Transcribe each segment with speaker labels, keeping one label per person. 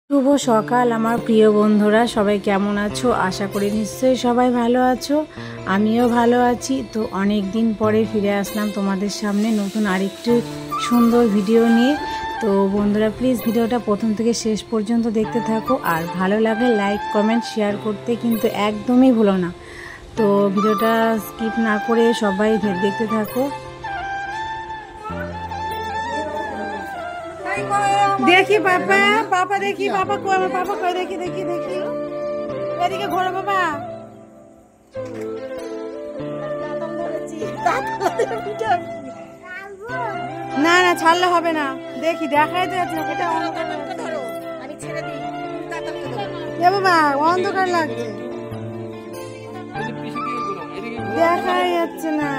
Speaker 1: শুভ সকাল আমার প্রিয় বন্ধুরা, সবাই কেমন আছো? আশা করি নিশ্চয়ই সবাই ভালো আছো। আমিও ভালো আছি। তো অনেক দিন পরে ফিরে আসলাম তোমাদের সামনে নতুন আরেকটি সুন্দর ভিডিও নিয়ে। তো বন্ধুরা প্লিজ ভিডিওটা প্রথম থেকে শেষ পর্যন্ত দেখতে থাকো, আর ভালো লাগলে লাইক কমেন্ট শেয়ার করতে কিন্তু একদমই ভুলো না। তো ভিডিওটা স্কিপ না করে সবাই দেখতে থাকো। দেখি পাপা, পাপা দেখি, পাপা কো, আমার পাপা কই, দেখি দেখি দেখি, এদিকে ঘোরো বাবা। না না ছাড়লে হবে না, দেখি দেখাই তো যাচ্ছে না, বাবা অন্ধকার লাগছে, দেখাই যাচ্ছে না।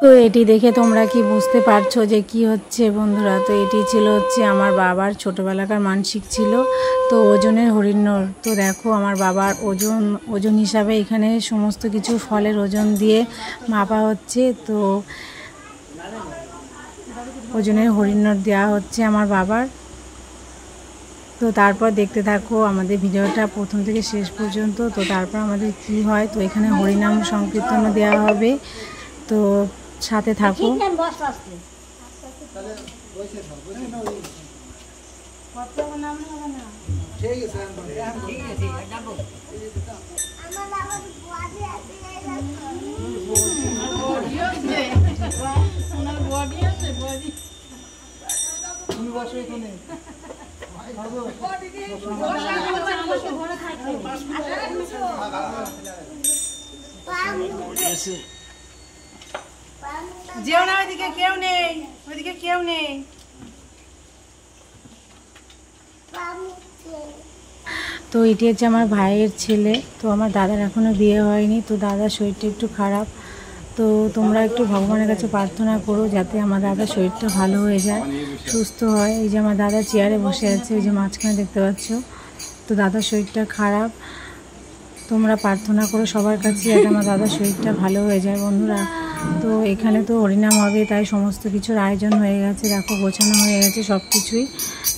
Speaker 1: তো এটি দেখে তোমরা কি বুঝতে পারছো যে কি হচ্ছে বন্ধুরা? তো এটি ছিল হচ্ছে আমার বাবার ছোটোবেলাকার মানসিক ছিল, তো ওজনের হরিণর। তো দেখো আমার বাবার ওজন হিসাবে এখানে সমস্ত কিছু ফলের ওজন দিয়ে মাপা হচ্ছে। তো ওজনের হরিণর দেওয়া হচ্ছে আমার বাবার। তো তারপর দেখতে থাকো আমাদের ভিডিওটা প্রথম থেকে শেষ পর্যন্ত। তো তারপর আমাদের কি হয়, তো এখানে হরিনাম সংকীর্তন দেওয়া হবে, তো সাথে থাকো। যেও না, ওইদিকে কেউ নেই, ওইদিকে কেউ নেই। তো এটি হচ্ছে আমার ভাইয়ের ছেলে। তো আমার দাদার এখনো বিয়ে হয়নি, তো দাদার শরীরটা একটু খারাপ। তো তোমরা একটু ভগবানের কাছে প্রার্থনা করো যাতে আমার দাদার শরীরটা ভালো হয়ে যায়, সুস্থ হয়। এই যে আমার দাদা চেয়ারে বসে আছে, ওই যে মাঝখানে দেখতে পাচ্ছ। তো দাদার শরীরটা খারাপ, তোমরা প্রার্থনা করো সবার কাছে যাতে আমার দাদার শরীরটা ভালো হয়ে যায় বন্ধুরা। তো এখানে তো হরিনাম হবে, তাই সমস্ত কিছুর আয়োজন হয়ে গেছে, দেখো গোছানো হয়ে গেছে সব কিছুই।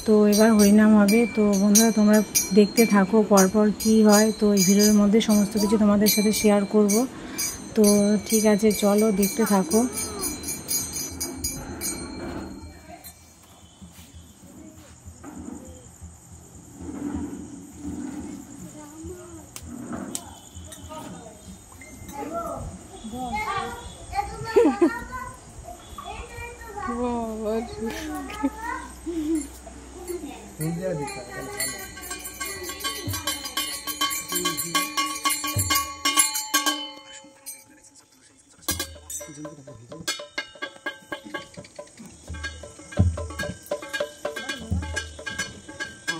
Speaker 1: তো এবার হরিনাম হবে। তো বন্ধুরা তোমরা দেখতে থাকো পরপর কি হয়। তো এই ভিডিওর মধ্যে সমস্ত কিছু তোমাদের সাথে শেয়ার করব। তো ঠিক আছে, চলো দেখতে থাকো।
Speaker 2: India दिखा है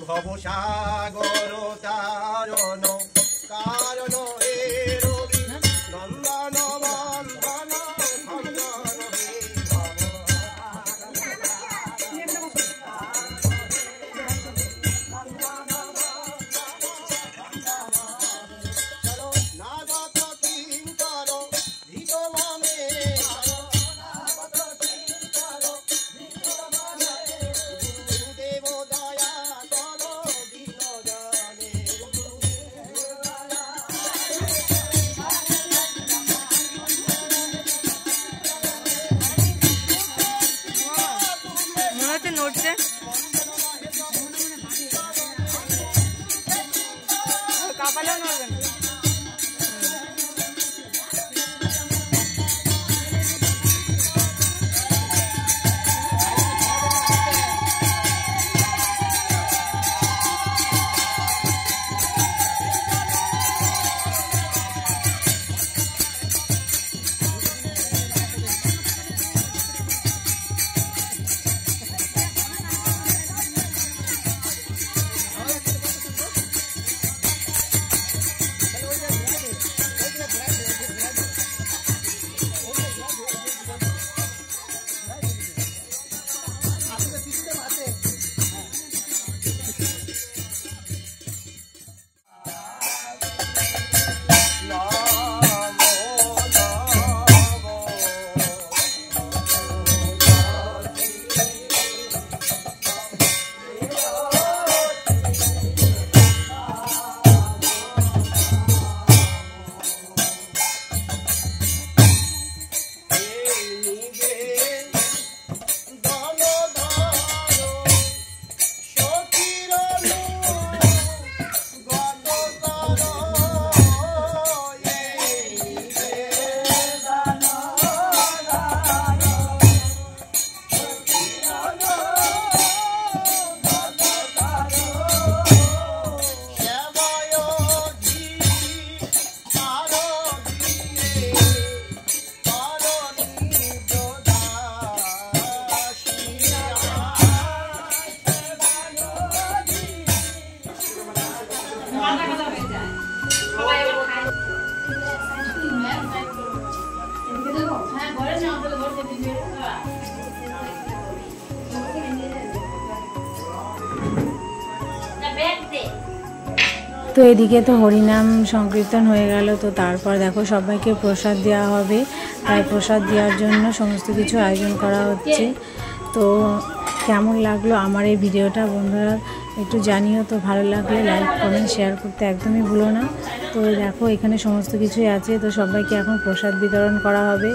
Speaker 2: ভবসাগর তারণ কারণ হে রবি নন্দন বন্ধন খন্দন হে নাগত কিঙ্কর ধৃত মনে গুরুদেব দয়া করো দিন জানে
Speaker 3: মনে হচ্ছে নড়ছে কাপালেও নড়বে না
Speaker 1: তো এদিকে তো হরিনাম সংকীর্তন হয়ে গেল। তো তারপর দেখো সবাইকে প্রসাদ দেওয়া হবে, তাই প্রসাদ দেওয়ার জন্য সমস্ত কিছু আয়োজন করা হচ্ছে। তো কেমন লাগলো আমার এই ভিডিওটা বন্ধুরা একটু জানিও। তো ভালো লাগলে লাইক কমেন্ট শেয়ার করতে একদমই ভুলো না। তো দেখো এখানে সমস্ত কিছুই আছে। তো সবাইকে এখন প্রসাদ বিতরণ করা হবে।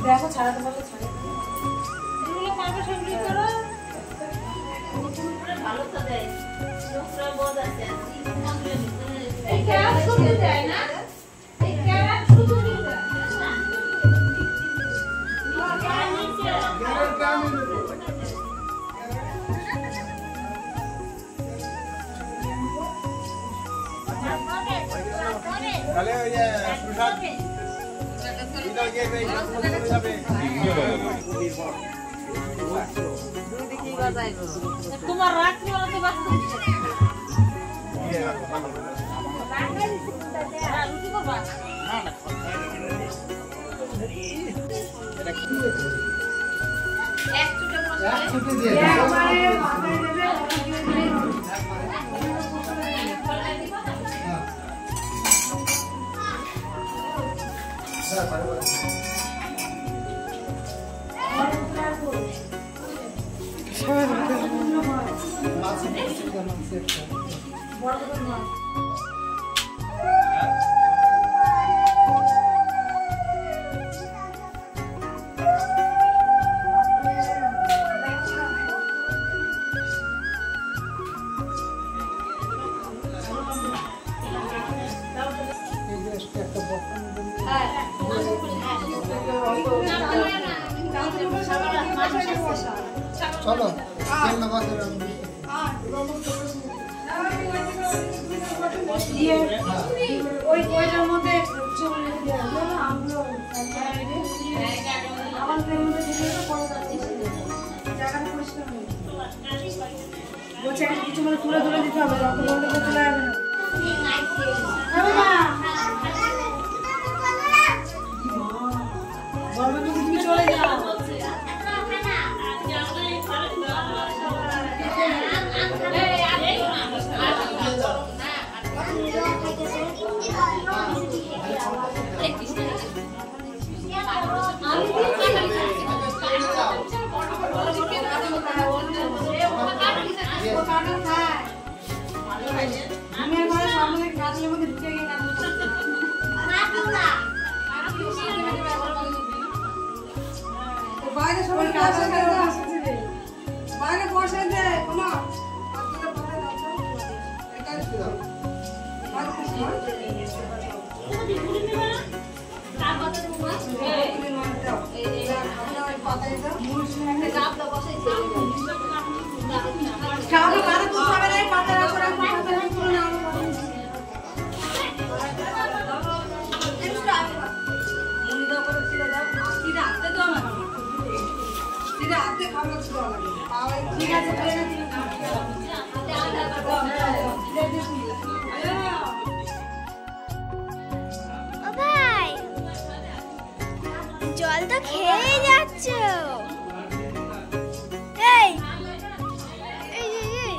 Speaker 3: দেখো ছাড়াতে পারলে ছাড়ে এগুলো পাবে সবজি করো ভালো তো দেয় লোকরা বোধ আছে এই ক্যারেট শুধু দেয় না এই ক্যারেট শুধু দেয় না
Speaker 2: তাহলে ওই যে প্রসাদ
Speaker 3: তোমার রাখতে হবে বাস্তব রুটি করবা এক ছুটে দিয়ে
Speaker 2: চলো তেল না বসে
Speaker 1: ওইটার মধ্যে কিছু মানে তুলে তুলে দিতে হবে, রক্ত বন্ধ করে চলে যাবে না। তুমি চলে যাও। আমি আমার সামনে কাজের মধ্যে ঢুকে গিয়ে কাজ করছি। বাইরে সবাই কাজ করে আসছে রে, বাইরে বসে দে কোনা আসলে বাইরে দাও এটা কি দাও আর কিছু না তুমি ঘুরে নেবা না তার কথা তোমরা এই মানটাও এই আমরা ওই পাতায় দাও মুসলিমে গাব দাও বসাইছে খাওয়া বাইরে তো সবাই এই পাতা করে পাতা করে না ঠিক আছে
Speaker 4: ও ভাই, জল তো খেয়ে যাচ্ছ। এই এই এই